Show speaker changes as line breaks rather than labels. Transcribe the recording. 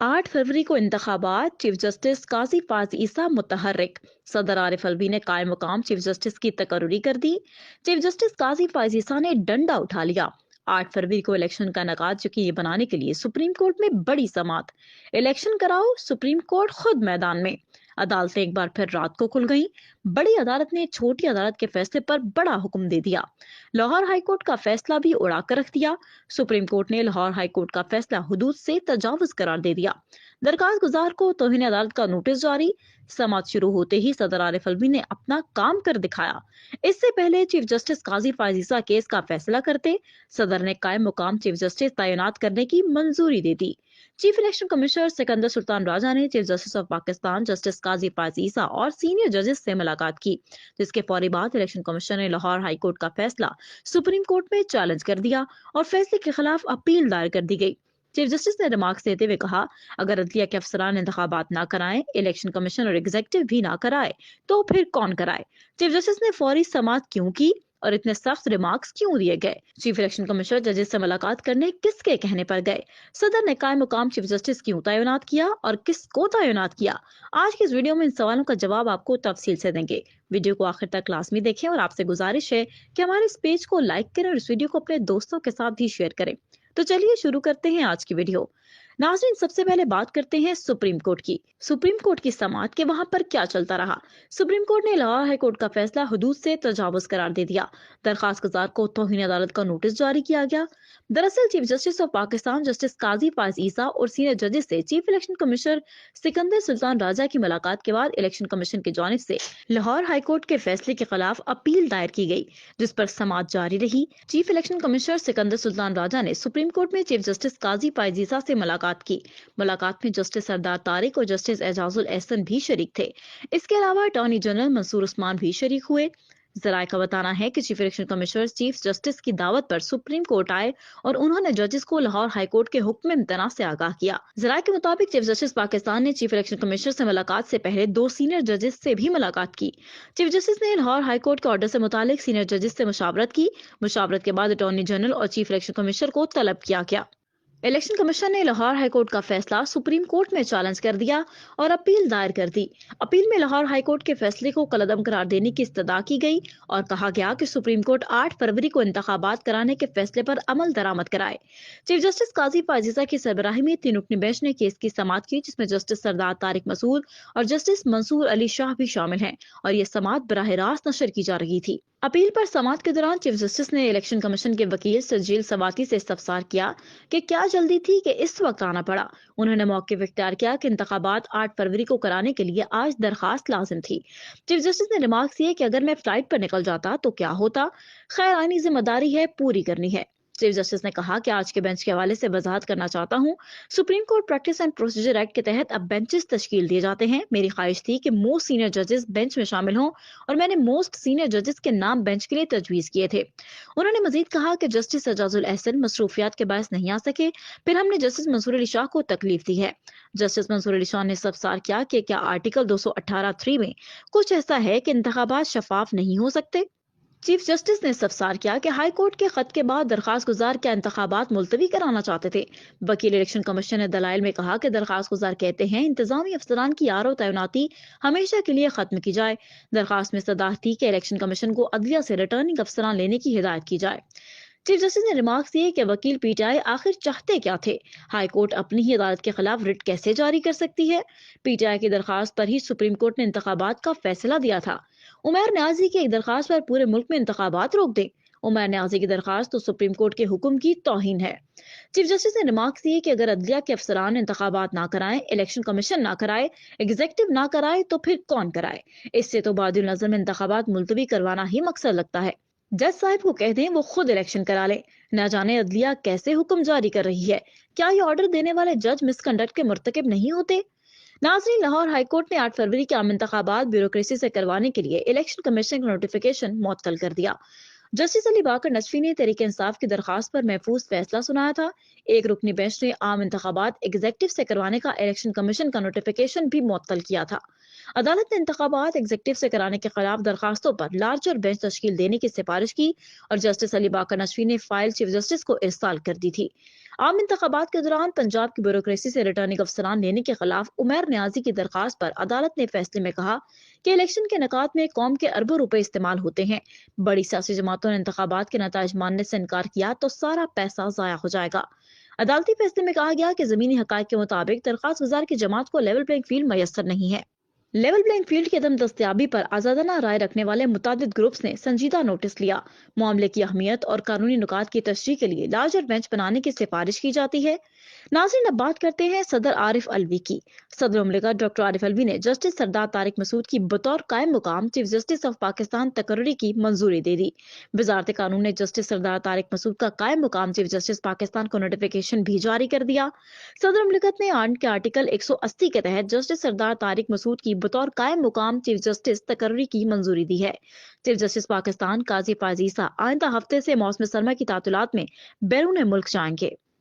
8 फरवरी को इंतखाबात, chief justice Qazi Faez ईसा मुतहर्रिक। सदर आरिफ अलवी ने कायम मुकाम चीफ जस्टिस की तकर्री कर दी। चीफ जस्टिस काजी फाज ईसा ने डंडा उठा लिया। 8 फरवरी को इलेक्शन का इनेकाद यकीनी बनाने के लिए सुप्रीम कोर्ट में बड़ी समात। इलेक्शन कराओ, सुप्रीम कोर्ट खुद मैदान में। अदालतें एक बार फिर रात को खुल गईं। बड़ी अदालत ने छोटी अदालत के फैसले पर बड़ा हुक्म दे दिया। लाहौर हाईकोर्ट का फैसला भी उड़ा कर रख दिया। सुप्रीम कोर्ट ने लाहौर हाईकोर्ट का फैसला हुदूद से तजावुज करार दे दिया। दरखास्त गुजार को तौहीन अदालत का नोटिस जारी। समात शुरू होते ही सदर आरिफ अलवी ने अपना काम कर दिखाया। इससे पहले चीफ जस्टिस काजी फाजिसा केस का फैसला करते सदर ने कायम मुकाम चीफ जस्टिस तैनात करने की मंजूरी दे दी। Chief election commissioner Sikandar Sultan Raja ने chief justice of Pakistan justice Qazi फाजीसा और सीनियर जजेस से मुलाकात की, जिसके फौरी बाद इलेक्शन कमिश्नर ने लाहौर हाईकोर्ट का फैसला सुप्रीम कोर्ट में चैलेंज कर दिया और फैसले के खिलाफ अपील दायर कर दी गई। चीफ जस्टिस ने रिमार्क्स देते हुए कहा, अगर अदलिया के अफसरान इंतखाबात ना कराएं, इलेक्शन कमीशन और एग्जीक्यूटिव भी ना कराए, तो फिर कौन कराए? चीफ जस्टिस ने फौरी समाअत क्यों की और इतने सख्त रिमार्क्स क्यों दिए गए? चीफ इलेक्शन कमिश्नर जजेस से मुलाकात करने किसके कहने पर गए? सदर ने कायम मुकाम चीफ जस्टिस क्यों तैनात किया और किसको तैनात किया? आज की इस वीडियो में इन सवालों का जवाब आपको तफसील से देंगे। वीडियो को आखिर तक लाजमी देखें और आपसे गुजारिश है कि हमारे इस पेज को लाइक करें और इस वीडियो को अपने दोस्तों के साथ भी शेयर करें। तो चलिए शुरू करते हैं आज की वीडियो। नाज़रीन, सबसे पहले बात करते हैं सुप्रीम कोर्ट की। सुप्रीम कोर्ट की समाअत के वहां पर क्या चलता रहा। सुप्रीम कोर्ट ने लाहौर हाई कोर्ट का फैसला हुदूद से तजावुज करार दे दिया। दरखास्त गुजार को तौहीन अदालत का नोटिस जारी किया गया। दरअसल chief justice of Pakistan justice Qazi Faez Isa और सीनियर जजेस से chief election commissioner Sikandar Sultan Raja की मुलाकात के बाद इलेक्शन कमीशन की जानिब से लाहौर हाई कोर्ट के फैसले के खिलाफ अपील दायर की गई, जिस पर समाअत जारी रही। Chief election commissioner Sikandar Sultan Raja ने सुप्रीम कोर्ट में चीफ जस्टिस काजी फायजीसा से मुलाकात की। मुलाकात में जस्टिस सरदार तारिक और जस्टिस एजाजुल एहसन भी शरीक थे। इसके अलावा अटॉर्नी जनरल मंसूर उस्मान भी शरीक हुए। जराये का बताना है कि chief election commissioner chief justice की दावत पर सुप्रीम कोर्ट आए और उन्होंने जजेस को लाहौर हाई कोर्ट के हुक्म इम्तना से आगाह किया। जराये के मुताबिक चीफ जस्टिस पाकिस्तान ने चीफ इलेक्शन कमिश्नर से मुलाकात से पहले 2 सीनियर जजेस से भी मुलाकात की। चीफ जस्टिस ने लाहौर हाई कोर्ट के ऑर्डर से मुतालिक सीनियर जजेस से मुशावरत की। मुशावरत के बाद अटॉर्नी जनरल और चीफ इलेक्शन कमिश्नर को तलब किया गया। इलेक्शन कमीशन ने लाहौर हाईकोर्ट का फैसला सुप्रीम कोर्ट में चैलेंज कर दिया और अपील दायर कर दी। अपील में लाहौर हाईकोर्ट के फैसले को कलअदम करार देने की इस्तदा की गई और कहा गया कि सुप्रीम कोर्ट 8 फरवरी को इंतखाबात कराने के फैसले पर अमल दरामद कराए। चीफ जस्टिस काजी फाजिसा की सरबराही में 3 रुकनी बेंच ने केस की समाअत की, जिसमें जस्टिस सरदार तारिक मसूद और जस्टिस मंसूर अली शाह भी शामिल हैं और ये समाअत बराह रास्त नशर की जा रही थी। अपील पर समाअत के दौरान चीफ जस्टिस ने इलेक्शन कमीशन के वकील सजील सवाती से इस्तफसार किया कि क्या जल्दी थी कि इस वक्त आना पड़ा। उन्होंने मौके इख्तियार किया कि इंतखाबात 8 फरवरी को कराने के लिए आज दरखास्त लाजिम थी। चीफ जस्टिस ने रिमार्क्स दिए कि अगर मैं फ्लाइट पर निकल जाता तो क्या होता। खैर, आईनी जिम्मेदारी है, पूरी करनी है। चीफ जस्टिस ने कहा कि आज के बेंच के हवाले से वजाहत करना चाहता हूँ। Supreme court practice and procedure act के तहत अब बेंचेस तश्कील दिए जाते हैं। मेरी ख्वाहिश थी कि मोस्ट सीनियर जजेस बेंच में शामिल हों और मैंने मोस्ट सीनियर जजेस के नाम बेंच के लिए तजवीज किए थे। उन्होंने मजीद कहा कि जस्टिस एजाजुल एहसन मसरूफियात के बायस नहीं आ सके, फिर हमने जस्टिस मंसूर अली शाह को तकलीफ दी है। जस्टिस मंसूर अली शाह ने इस्तफसार किया कि क्या आर्टिकल 218(3) में कुछ ऐसा है कि इंतखाबात शफाफ नहीं हो सकते। चीफ जस्टिस ने इस्तफसार किया कि हाई कोर्ट के खत के बाद दरखास्त गुजार क्या इंतखाबात मुलतवी कराना चाहते थे। वकील इलेक्शन कमीशन ने दलाइल में कहा कि दरखास्त गुजार कहते हैं इंतजामी अफसरान की आर ओ तैनाती हमेशा के लिए खत्म की जाए। दरखास्त में सदाह थी कि इलेक्शन कमीशन को अदलिया से रिटर्निंग अफसरान लेने की हिदायत की जाए। चीफ जस्टिस ने रिमार्क्स दिए कि वकील पीटीआई आखिर चाहते क्या थे। हाई कोर्ट अपनी ही अदालत के खिलाफ रिट कैसे जारी कर सकती है। पीटीआई की दरखास्त पर ही सुप्रीम कोर्ट ने इंतखाबात का फैसला दिया था। उमैर न्याजी की एक दरखास्त पर पूरे मुल्क में इंतखाबात रोक दें। उमैर न्याजी की दरखास्त तो सुप्रीम कोर्ट के हुक्म की तौहीन है। चीफ जस्टिस ने रिमार्क्स दिए कि अगर अदलिया के अफसरान इंतखाबात ना कराएं, इलेक्शन कमीशन ना कराए, एग्जीक्यूटिव ना कराए, तो फिर कौन कराए। इससे तो बादिल नज़र में इंतखाबात मुलतवी करवाना ही मकसद लगता है। जज साहब को कह दें वो खुद इलेक्शन करा लें। न जाने अदलिया कैसे हुक्म जारी कर रही है। क्या ये ऑर्डर देने वाले जज मिसकंडक्ट के मुर्तकिब नहीं होते। नाज़रीन, लाहौर हाईकोर्ट ने 8 फरवरी के आम इंतखाबात ब्यूरोक्रेसी से करवाने के लिए इलेक्शन कमीशन का नोटिफिकेशन मुअत्तल कर दिया। जस्टिस अली बाकर नजफी ने तहरीक इंसाफ की दरखास्त पर महफूज फैसला सुनाया था। एक रुकनी बेंच ने आम इंतखाबात एग्जेक्टिव से करवाने का इलेक्शन कमीशन का नोटिफिकेशन भी मुअत्तल किया था। अदालत ने इंतखाबात एग्जेक्टिव से कराने के खिलाफ दरखास्तों पर लार्जर बेंच तश्कील देने की सिफारिश की और जस्टिस अली बाकर नजफी ने फाइल चीफ जस्टिस को इरसाल कर दी थी। आम इंतखाबात के दौरान पंजाब की ब्यूरोक्रेसी से रिटर्निंग अफसरान लेने के खिलाफ उमैर न्याजी की दरखास्त पर अदालत ने फैसले में कहा कि इलेक्शन के नकात में कौम के अरबों रुपए इस्तेमाल होते हैं। बड़ी सियासी जमातों ने इंतखाबात के नताइज मानने से इनकार किया तो सारा पैसा जाया हो जाएगा। अदालती फैसले में कहा गया कि जमीनी हकायक के मुताबिक दरखास्त गुजार की जमात को लेवल प्लेइंग फील्ड मयसर नहीं है। लेवल प्लेइंग फील्ड की अदम दस्तयाबी पर आजादाना राय रखने वाले मुतादिद ग्रुप्स ने संजीदा नोटिस लिया। मामले की अहमियत और कानूनी नुकात की तशरीह के लिए लार्जर बेंच बनाने की सिफारिश की जाती है। नाज़रीन, अब बात करते हैं सदर आरिफ अलवी की। सदर मुमलिकत डॉक्टर आरिफ अलवी ने जस्टिस सरदार तारिक मसूद की बतौर कायम मुकाम चीफ जस्टिस ऑफ पाकिस्तान तकर्री की मंजूरी दे दी। वजारत कानून ने जस्टिस सरदार तारिक मसूद का कायम मुकाम चीफ जस्टिस पाकिस्तान को नोटिफिकेशन भी जारी कर दिया। सदर मुमलिकत ने आइन के आर्टिकल 180 के तहत जस्टिस सरदार तारिक मसूद की बतौर कायम मुकाम चीफ जस्टिस तकर्री की मंजूरी दी है। चीफ जस्टिस पाकिस्तान काजी फायज ईसा आइंदा हफ्ते से मौसम सरमा की तातुलात में बैरून मुल्क जाएंगे।